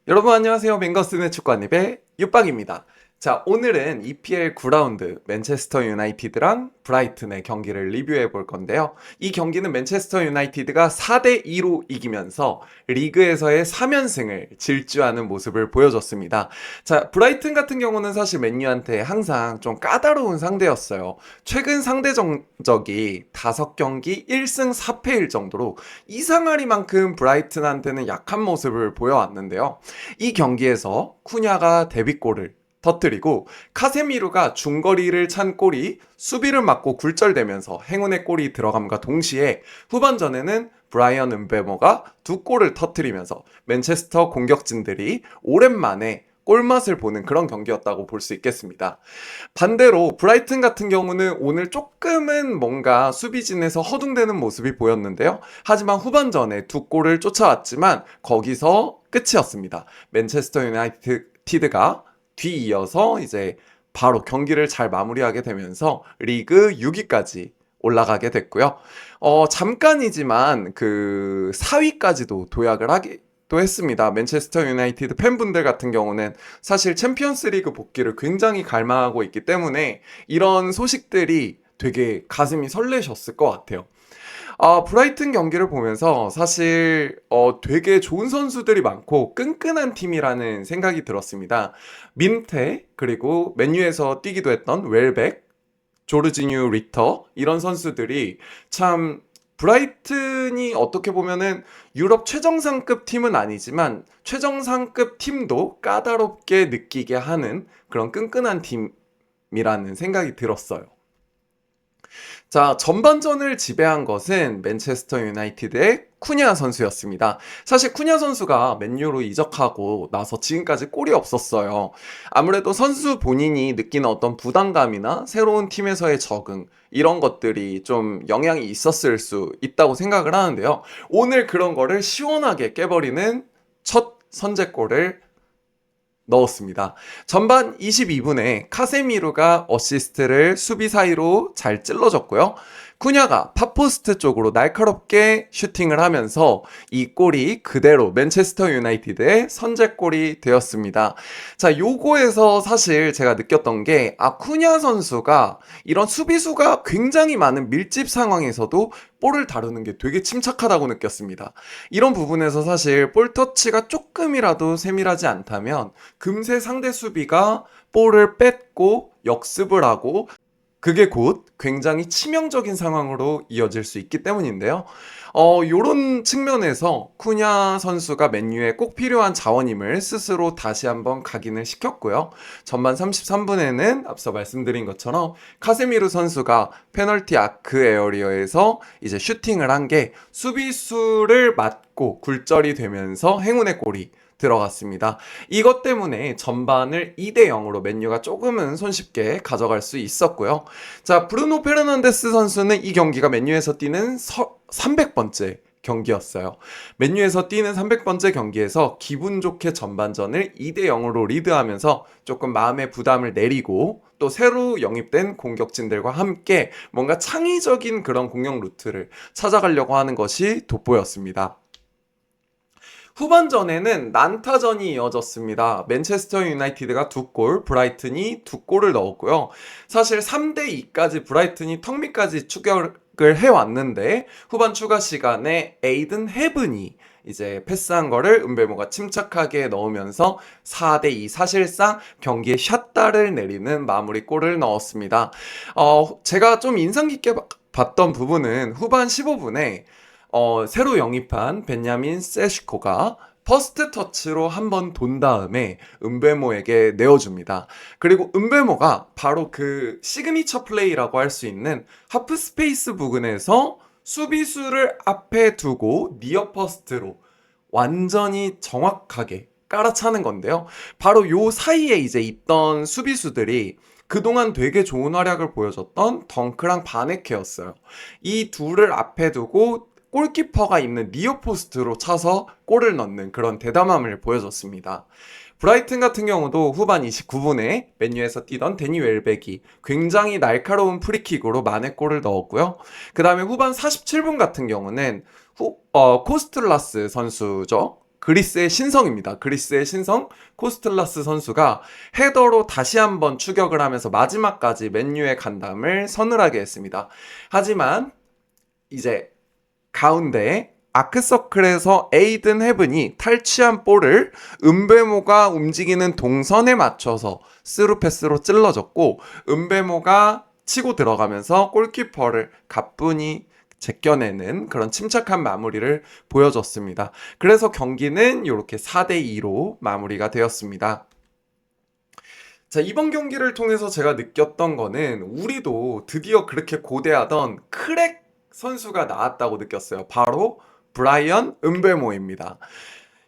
여러분 안녕하세요. 맹거스는 축구한입의 육박입니다. 자, 오늘은 EPL 9라운드 맨체스터 유나이티드랑 브라이튼의 경기를 리뷰해 볼 건데요. 이 경기는 맨체스터 유나이티드가 4대2로 이기면서 리그에서의 3연승을 질주하는 모습을 보여줬습니다. 자, 브라이튼 같은 경우는 사실 맨유한테 항상 좀 까다로운 상대였어요. 최근 상대 정적이 5경기 1승 4패일 정도로 이상하리만큼 브라이튼한테는 약한 모습을 보여왔는데요. 이 경기에서 쿠냐가 데뷔골을 터뜨리고 카세미루가 중거리를 찬 골이 수비를 막고 굴절되면서 행운의 골이 들어감과 동시에 후반전에는 브라이언 음베모가 두 골을 터뜨리면서 맨체스터 공격진들이 오랜만에 골맛을 보는 그런 경기였다고 볼 수 있겠습니다. 반대로 브라이튼 같은 경우는 오늘 조금은 뭔가 수비진에서 허둥대는 모습이 보였는데요. 하지만 후반전에 두 골을 쫓아왔지만 거기서 끝이었습니다. 맨체스터 유나이티드가 뒤이어서 이제 바로 경기를 잘 마무리하게 되면서 리그 6위까지 올라가게 됐고요. 잠깐이지만 그 4위까지도 도약을 하기도 했습니다. 맨체스터 유나이티드 팬분들 같은 경우는 사실 챔피언스 리그 복귀를 굉장히 갈망하고 있기 때문에 이런 소식들이 되게 가슴이 설레셨을 것 같아요. 브라이튼 경기를 보면서 사실 되게 좋은 선수들이 많고 끈끈한 팀이라는 생각이 들었습니다. 민테 그리고 맨유에서 뛰기도 했던 웰백, 조르지뉴 리터 이런 선수들이 참 브라이튼이 어떻게 보면은 유럽 최정상급 팀은 아니지만 최정상급 팀도 까다롭게 느끼게 하는 그런 끈끈한 팀이라는 생각이 들었어요. 자, 전반전을 지배한 것은 맨체스터 유나이티드의 쿠냐 선수였습니다. 사실 쿠냐 선수가 맨유로 이적하고 나서 지금까지 골이 없었어요. 아무래도 선수 본인이 느끼는 어떤 부담감이나 새로운 팀에서의 적응, 이런 것들이 좀 영향이 있었을 수 있다고 생각을 하는데요. 오늘 그런 거를 시원하게 깨버리는 첫 선제골을 넣었습니다. 전반 22분에 카세미루가 어시스트를 수비 사이로 잘 찔러줬고요. 쿠냐가 팝포스트 쪽으로 날카롭게 슈팅을 하면서 이 골이 그대로 맨체스터 유나이티드의 선제골이 되었습니다. 자, 요거에서 사실 제가 느꼈던 게, 쿠냐 선수가 이런 수비수가 굉장히 많은 밀집 상황에서도 볼을 다루는 게 되게 침착하다고 느꼈습니다. 이런 부분에서 사실 볼 터치가 조금이라도 세밀하지 않다면 금세 상대 수비가 볼을 뺏고 역습을 하고 그게 곧 굉장히 치명적인 상황으로 이어질 수 있기 때문인데요. 요런 측면에서 쿠냐 선수가 맨유에 꼭 필요한 자원임을 스스로 다시 한번 각인을 시켰고요. 전반 33분에는 앞서 말씀드린 것처럼 카세미루 선수가 페널티 아크 에어리어에서 이제 슈팅을 한 게 수비수를 맞고 굴절이 되면서 행운의 골이 들어갔습니다. 이것 때문에 전반을 2대 0으로 맨유가 조금은 손쉽게 가져갈 수 있었고요. 자, 브루노 페르난데스 선수는 이 경기가 맨유에서 뛰는 300번째 경기였어요. 맨유에서 뛰는 300번째 경기에서 기분 좋게 전반전을 2대 0으로 리드하면서 조금 마음의 부담을 내리고 또 새로 영입된 공격진들과 함께 뭔가 창의적인 그런 공격 루트를 찾아가려고 하는 것이 돋보였습니다. 후반전에는 난타전이 이어졌습니다. 맨체스터 유나이티드가 두 골, 브라이튼이 두 골을 넣었고요. 사실 3대2까지 브라이튼이 턱 밑까지 추격을 해왔는데 후반 추가 시간에 에이든 헤븐이 이제 패스한 거를 은베모가 침착하게 넣으면서 4대2 사실상 경기에 샷다를 내리는 마무리골을 넣었습니다. 제가 좀 인상 깊게 봤던 부분은 후반 15분에 새로 영입한 벤야민 세슈코가 퍼스트 터치로 한번 돈 다음에 은베모에게 내어줍니다. 그리고 은베모가 바로 그 시그니처 플레이라고 할 수 있는 하프 스페이스 부근에서 수비수를 앞에 두고 니어 퍼스트로 완전히 정확하게 깔아차는 건데요. 바로 요 사이에 이제 있던 수비수들이 그동안 되게 좋은 활약을 보여줬던 덩크랑 바네케였어요. 이 둘을 앞에 두고 골키퍼가 있는 니어 포스트로 차서 골을 넣는 그런 대담함을 보여줬습니다. 브라이튼 같은 경우도 후반 29분에 맨유에서 뛰던 데니 웰백이 굉장히 날카로운 프리킥으로 만회 골을 넣었고요. 그 다음에 후반 47분 같은 경우는 코스틀라스 선수죠. 그리스의 신성입니다. 그리스의 신성 코스틀라스 선수가 헤더로 다시 한번 추격을 하면서 마지막까지 맨유의 간담을 서늘하게 했습니다. 하지만 이제 가운데 아크서클에서 에이든 헤븐이 탈취한 볼을 은베모가 움직이는 동선에 맞춰서 스루패스로 찔러줬고, 은베모가 치고 들어가면서 골키퍼를 가뿐히 제껴내는 그런 침착한 마무리를 보여줬습니다. 그래서 경기는 이렇게 4대2로 마무리가 되었습니다. 자, 이번 경기를 통해서 제가 느꼈던 거는 우리도 드디어 그렇게 고대하던 크랙 선수가 나왔다고 느꼈어요. 바로 브라이언 은베모입니다.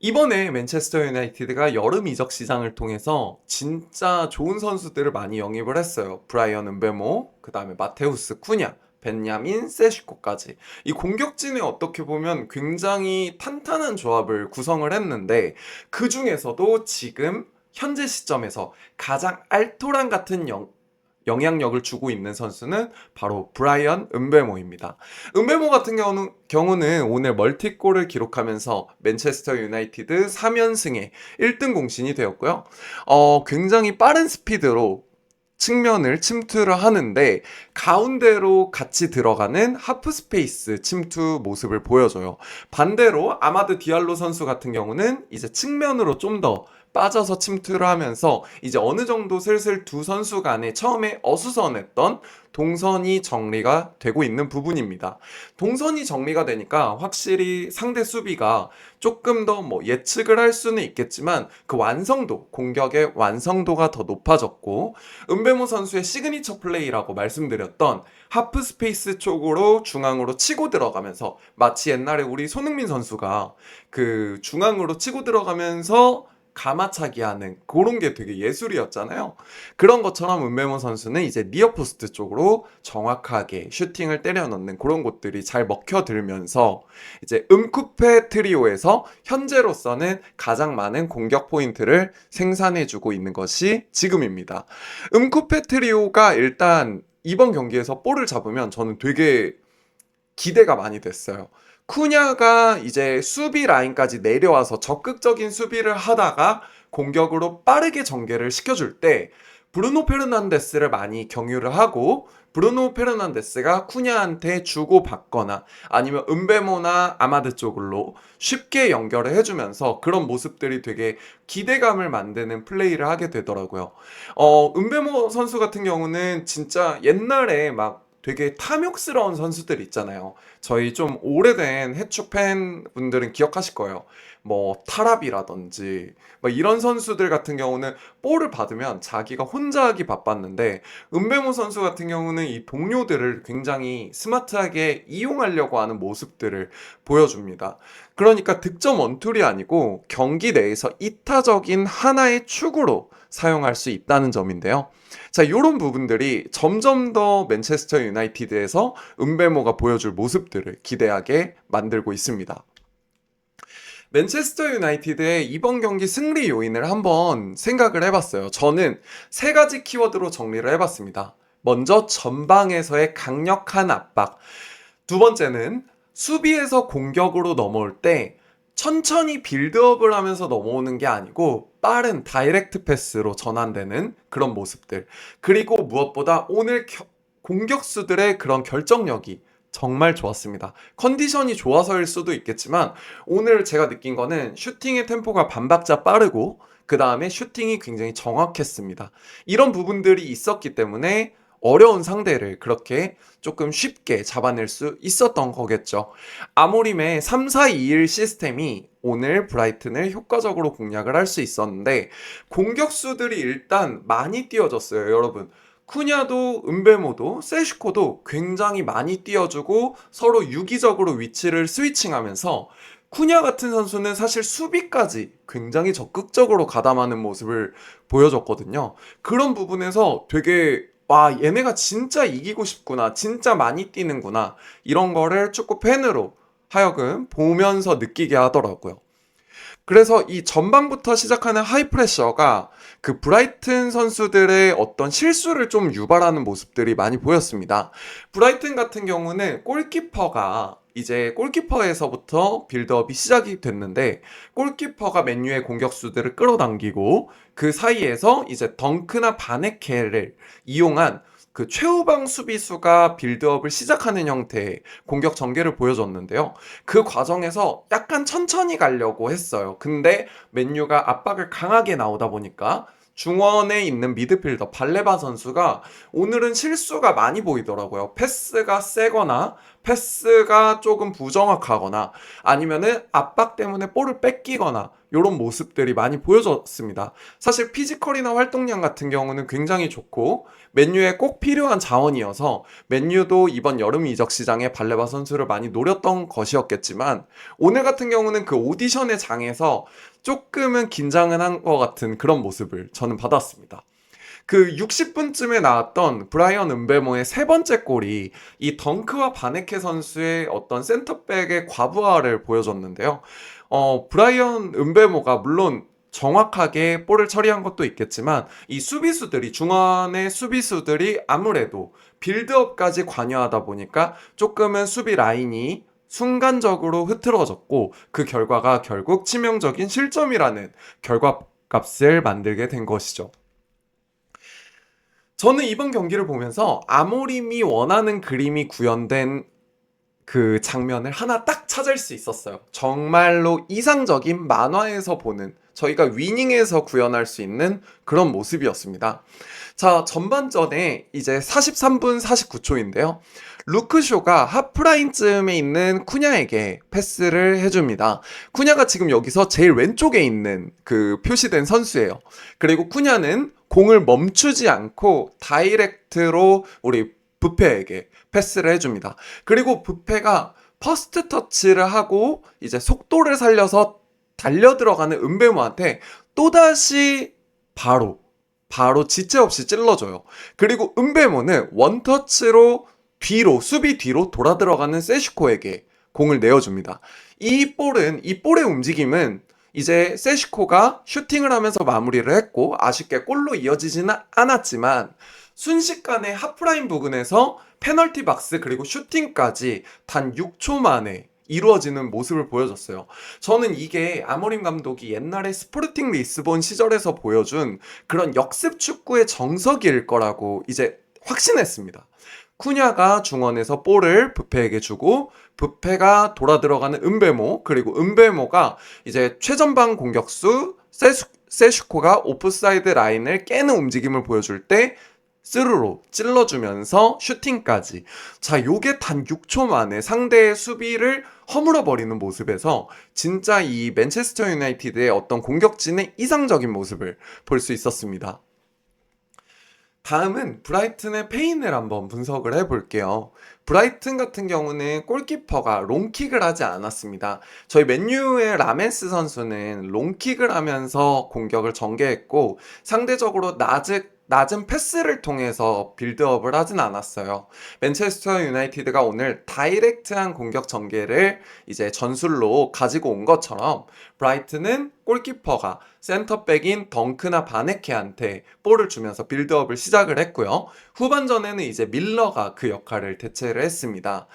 이번에 맨체스터 유나이티드가 여름 이적 시장을 통해서 진짜 좋은 선수들을 많이 영입을 했어요. 브라이언 은베모, 그 다음에 마테우스 쿠냐, 벤야민 세슈코까지. 이 공격진에 어떻게 보면 굉장히 탄탄한 조합을 구성을 했는데, 그 중에서도 지금 현재 시점에서 가장 알토란 같은 영향력을 주고 있는 선수는 바로 브라이언 은베모입니다. 은베모 같은 경우는 오늘 멀티골을 기록하면서 맨체스터 유나이티드 3연승에 1등 공신이 되었고요. 굉장히 빠른 스피드로 측면을 침투를 하는데 가운데로 같이 들어가는 하프 스페이스 침투 모습을 보여줘요. 반대로 아마드 디알로 선수 같은 경우는 이제 측면으로 좀 더 빠져서 침투를 하면서 이제 어느 정도 슬슬 두 선수 간에 처음에 어수선했던 동선이 정리가 되고 있는 부분입니다. 동선이 정리가 되니까 확실히 상대 수비가 조금 더 예측을 할 수는 있겠지만 그 완성도, 공격의 완성도가 더 높아졌고, 은베모 선수의 시그니처 플레이라고 말씀드렸던 하프 스페이스 쪽으로 중앙으로 치고 들어가면서 마치 옛날에 우리 손흥민 선수가 그 중앙으로 치고 들어가면서 가마차기 하는 그런 게 되게 예술이었잖아요. 그런 것처럼 은베모 선수는 이제 니어포스트 쪽으로 정확하게 슈팅을 때려 넣는 그런 곳들이 잘 먹혀들면서 이제 음쿠페 트리오에서 현재로서는 가장 많은 공격 포인트를 생산해주고 있는 것이 지금입니다. 음쿠페 트리오가 일단 이번 경기에서 볼을 잡으면 저는 되게 기대가 많이 됐어요. 쿠냐가 이제 수비 라인까지 내려와서 적극적인 수비를 하다가 공격으로 빠르게 전개를 시켜줄 때 브루노 페르난데스를 많이 경유를 하고, 브루노 페르난데스가 쿠냐한테 주고 받거나 아니면 은베모나 아마드 쪽으로 쉽게 연결을 해주면서 그런 모습들이 되게 기대감을 만드는 플레이를 하게 되더라고요. 은베모 선수 같은 경우는 진짜 옛날에 막 되게 탐욕스러운 선수들 있잖아요. 저희 좀 오래된 해축 팬분들은 기억하실 거예요. 타랍이라든지 이런 선수들 같은 경우는 볼을 받으면 자기가 혼자 하기 바빴는데, 은베모 선수 같은 경우는 이 동료들을 굉장히 스마트하게 이용하려고 하는 모습들을 보여줍니다. 그러니까 득점 원툴이 아니고 경기 내에서 이타적인 하나의 축으로 사용할 수 있다는 점인데요. 자, 이런 부분들이 점점 더 맨체스터 유나이티드에서 은베모가 보여줄 모습들을 기대하게 만들고 있습니다. 맨체스터 유나이티드의 이번 경기 승리 요인을 한번 생각을 해봤어요. 저는 세 가지 키워드로 정리를 해봤습니다. 먼저 전방에서의 강력한 압박. 두 번째는 수비에서 공격으로 넘어올 때 천천히 빌드업을 하면서 넘어오는 게 아니고 빠른 다이렉트 패스로 전환되는 그런 모습들. 그리고 무엇보다 오늘 공격수들의 그런 결정력이 정말 좋았습니다. 컨디션이 좋아서일 수도 있겠지만 오늘 제가 느낀 거는 슈팅의 템포가 반박자 빠르고 그 다음에 슈팅이 굉장히 정확했습니다. 이런 부분들이 있었기 때문에 어려운 상대를 그렇게 조금 쉽게 잡아낼 수 있었던 거겠죠. 아모림의 3-4-2-1 시스템이 오늘 브라이튼을 효과적으로 공략을 할 수 있었는데 공격수들이 일단 많이 뛰어졌어요, 여러분. 쿠냐도 은베모도 세슈코도 굉장히 많이 뛰어주고 서로 유기적으로 위치를 스위칭하면서 쿠냐 같은 선수는 사실 수비까지 굉장히 적극적으로 가담하는 모습을 보여줬거든요. 그런 부분에서 되게 와, 얘네가 진짜 이기고 싶구나, 진짜 많이 뛰는구나, 이런 거를 축구 팬으로 하여금 보면서 느끼게 하더라고요. 그래서 이 전방부터 시작하는 하이프레셔가 그 브라이튼 선수들의 어떤 실수를 좀 유발하는 모습들이 많이 보였습니다. 브라이튼 같은 경우는 골키퍼가 이제 골키퍼에서부터 빌드업이 시작이 됐는데 골키퍼가 맨유의 공격수들을 끌어당기고 그 사이에서 이제 덩크나 바네케를 이용한 그 최후방 수비수가 빌드업을 시작하는 형태의 공격 전개를 보여줬는데요. 그 과정에서 약간 천천히 가려고 했어요. 근데 맨유가 압박을 강하게 나오다 보니까 중원에 있는 미드필더 발레바 선수가 오늘은 실수가 많이 보이더라고요. 패스가 세거나 패스가 조금 부정확하거나 아니면은 압박 때문에 볼을 뺏기거나 이런 모습들이 많이 보여졌습니다. 사실 피지컬이나 활동량 같은 경우는 굉장히 좋고 맨유에 꼭 필요한 자원이어서 맨유도 이번 여름 이적 시장에 발레바 선수를 많이 노렸던 것이었겠지만 오늘 같은 경우는 그 오디션의 장에서 조금은 긴장은 한 것 같은 그런 모습을 저는 받았습니다. 그 60분쯤에 나왔던 브라이언 음베모의 세 번째 골이 이 덩크와 바네케 선수의 어떤 센터백의 과부하를 보여줬는데요. 브라이언 음베모가 물론 정확하게 볼을 처리한 것도 있겠지만 이 수비수들이 중원의 수비수들이 아무래도 빌드업까지 관여하다 보니까 조금은 수비 라인이 순간적으로 흐트러졌고 그 결과가 결국 치명적인 실점이라는 결과값을 만들게 된 것이죠. 저는 이번 경기를 보면서 아모림이 원하는 그림이 구현된 그 장면을 하나 딱 찾을 수 있었어요. 정말로 이상적인 만화에서 보는 저희가 위닝에서 구현할 수 있는 그런 모습이었습니다. 자, 전반전에 이제 43분 49초인데요. 루크쇼가 하프라인쯤에 있는 쿠냐에게 패스를 해줍니다. 쿠냐가 지금 여기서 제일 왼쪽에 있는 그 표시된 선수예요. 그리고 쿠냐는 공을 멈추지 않고 다이렉트로 우리 부페에게 패스를 해줍니다. 그리고 부페가 퍼스트 터치를 하고 이제 속도를 살려서 달려 들어가는 은베모한테 또다시 바로 지체 없이 찔러줘요. 그리고 은베모는 원터치로 뒤로 수비 뒤로 돌아 들어가는 세슈코에게 공을 내어줍니다. 이 볼의 움직임은 이제 세슈코가 슈팅을 하면서 마무리를 했고 아쉽게 골로 이어지지는 않았지만 순식간에 하프라인 부근에서 페널티 박스 그리고 슈팅까지 단 6초 만에 이루어지는 모습을 보여줬어요. 저는 이게 아모림 감독이 옛날에 스포르팅 리스본 시절에서 보여준 그런 역습 축구의 정석일 거라고 이제 확신했습니다. 쿠냐가 중원에서 볼을 부페에게 주고 부페가 돌아 들어가는 은베모 그리고 은베모가 이제 최전방 공격수 세슈코가 오프사이드 라인을 깨는 움직임을 보여줄 때 스루로 찔러주면서 슈팅까지. 자, 요게 단 6초 만에 상대의 수비를 허물어버리는 모습에서 진짜 이 맨체스터 유나이티드의 어떤 공격진의 이상적인 모습을 볼 수 있었습니다. 다음은 브라이튼의 페인을 한번 분석을 해볼게요. 브라이튼 같은 경우는 골키퍼가 롱킥을 하지 않았습니다. 저희 맨유의 라멘스 선수는 롱킥을 하면서 공격을 전개했고 상대적으로 낮은 패스를 통해서 빌드업을 하진 않았어요. 맨체스터 유나이티드가 오늘 다이렉트한 공격 전개를 이제 전술로 가지고 온 것처럼 브라이튼은 골키퍼가 센터백인 덩크나 바네케한테 볼을 주면서 빌드업을 시작을 했고요. 후반전에는 이제 밀러가 그 역할을 대체를 했습니다.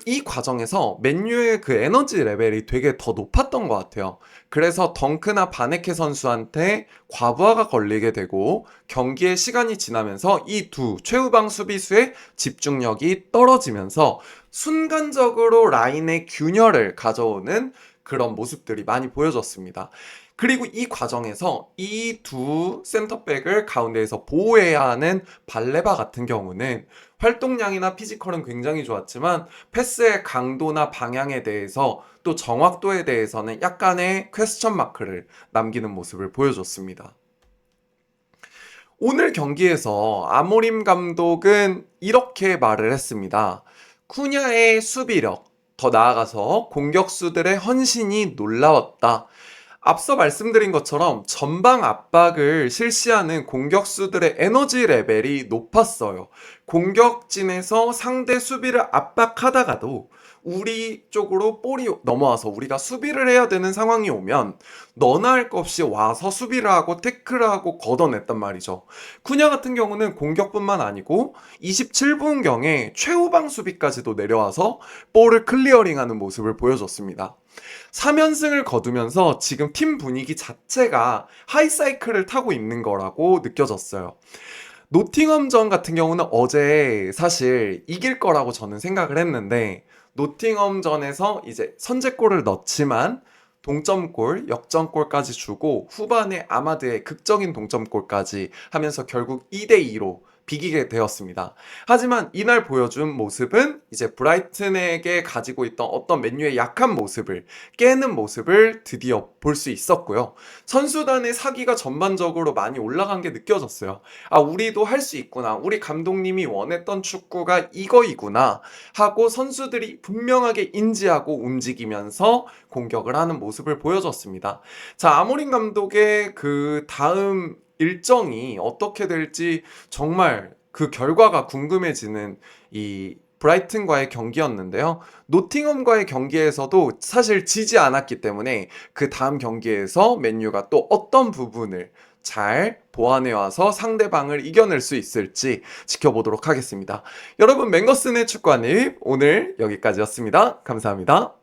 이 과정에서 맨유의 그 에너지 레벨이 되게 더 높았던 것 같아요. 그래서 덩크나 바네케 선수한테 과부하가 걸리게 되고 경기의 시간이 지나면서 이 두 최후방 수비수의 집중력이 떨어지면서 순간적으로 라인의 균열을 가져오는 그런 모습들이 많이 보여졌습니다. 그리고 이 과정에서 이 두 센터백을 가운데에서 보호해야 하는 발레바 같은 경우는 활동량이나 피지컬은 굉장히 좋았지만 패스의 강도나 방향에 대해서 또 정확도에 대해서는 약간의 퀘스천 마크를 남기는 모습을 보여줬습니다. 오늘 경기에서 아모림 감독은 이렇게 말을 했습니다. 쿠냐의 수비력, 더 나아가서 공격수들의 헌신이 놀라웠다. 앞서 말씀드린 것처럼 전방 압박을 실시하는 공격수들의 에너지 레벨이 높았어요. 공격진에서 상대 수비를 압박하다가도 우리 쪽으로 볼이 넘어와서 우리가 수비를 해야 되는 상황이 오면 너나 할 것 없이 와서 수비를 하고 태클을 하고 걷어냈단 말이죠. 쿠냐 같은 경우는 공격뿐만 아니고 27분경에 최후방 수비까지도 내려와서 볼을 클리어링하는 모습을 보여줬습니다. 3연승을 거두면서 지금 팀 분위기 자체가 하이사이클을 타고 있는 거라고 느껴졌어요. 노팅엄전 같은 경우는 어제 사실 이길 거라고 저는 생각을 했는데 노팅엄전에서 이제 선제골을 넣지만 동점골, 역전골까지 주고 후반에 아마드의 극적인 동점골까지 하면서 결국 2대2로 비기게 되었습니다. 하지만 이날 보여준 모습은 이제 브라이튼에게 가지고 있던 어떤 맨유의 약한 모습을 깨는 모습을 드디어 볼 수 있었고요. 선수단의 사기가 전반적으로 많이 올라간 게 느껴졌어요. 아, 우리도 할 수 있구나. 우리 감독님이 원했던 축구가 이거이구나 하고 선수들이 분명하게 인지하고 움직이면서 공격을 하는 모습을 보여줬습니다. 자, 아모린 감독의 그 다음 일정이 어떻게 될지 정말 그 결과가 궁금해지는 이 브라이튼과의 경기였는데요. 노팅엄과의 경기에서도 사실 지지 않았기 때문에 그 다음 경기에서 맨유가 또 어떤 부분을 잘 보완해 와서 상대방을 이겨낼 수 있을지 지켜보도록 하겠습니다. 여러분, 맹거슨의 축구한입 오늘 여기까지였습니다. 감사합니다.